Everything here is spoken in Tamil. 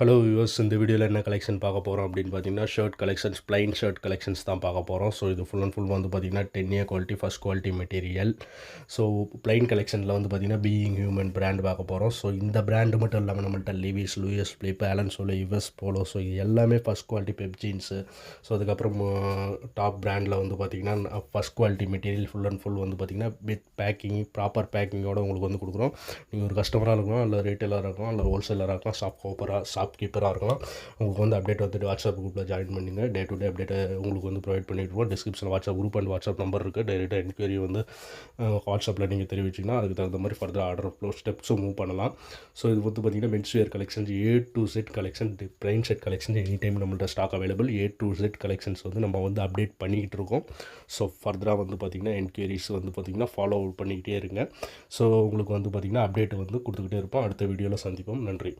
ஹலோ வியூவர்ஸ், இந்த வீடியோவில் என்ன கலெக்ஷன் பார்க்க போகிறோம் அப்படின்னு பார்த்தீங்கன்னா shirt collections, plain shirt collections தான் பார்க்க போகிறோம். ஸோ இது ஃபுல் அண்ட் ஃபுல் வந்து பார்த்தீங்கன்னா 10A quality first quality material. So plain கலெக்ஷனில் வந்து பார்த்தீங்கன்னா பீயிங் ஹியூமன் பிராண்ட் பார்க்க போகிறோம். ஸோ இந்த பிராண்டு மட்டும் இல்லாமல் நம்மள்ட்ட Levi's, Louis Philippe, Allen Solly, US Polo, so இது எல்லாமே first quality Pepe jeans. So அதுக்கப்புறம் டாப் பிராண்டில் வந்து பார்த்தீங்கன்னா first quality material full and full வந்து பார்த்தீங்கன்னா வித் பேக்கிங், ப்ராப்பர் பேக்கிங்கோடு உங்களுக்கு வந்து கொடுக்குறோம். நீங்கள் ஒரு கஸ்டமராக இருக்கலாம், இல்லை ரீட்டைலராக இருக்கலாம், இல்லை ஹோல்சேலராக இருக்கலாம், ஷாப் கீப்பராக இருக்கலாம். உங்களுக்கு வந்து அப்டேட் வந்துட்டு வாட்ஸ்அப் குரூப்பில் ஜாயின் பண்ணிங்க. டே டு டே அப்டேட்டை உங்களுக்கு வந்து ப்ரொவைட் பண்ணிவிடுவோம். டிஸ்கிரிப்ஷனில் WhatsApp group and WhatsApp number இருக்குது. டைரெக்டாக என்கொயரி வந்து வாட்ஸ்அப்பில் நீங்கள் தெரிவிச்சிங்கன்னா அதுக்கு தகுந்த மாதிரி ஃபர்தர் ஆர்டர் ஃப்ளோ ஸ்டெப்ஸும் மூவ் பண்ணலாம். ஸோ இது வந்து பார்த்திங்கன்னா men's wear collections, A to Z collection, plain shirt collection any time நம்மள்ட்ட stock available. A to Z collections வந்து நம்ம வந்து அப்டேட் பண்ணிக்கிட்டு இருக்கோம். ஸோ ஃபர்தராக வந்து பார்த்திங்கன்னா என்கொயரிஸ் வந்து பார்த்திங்கன்னா ஃபாலோ பண்ணிக்கிட்டே இருங்க. ஸோ உங்களுக்கு வந்து பார்த்திங்கன்னா அப்டேட் வந்து கொடுத்துக்கிட்டே இருப்போம். அடுத்த வீடியோவில் சந்திப்போம். நன்றி.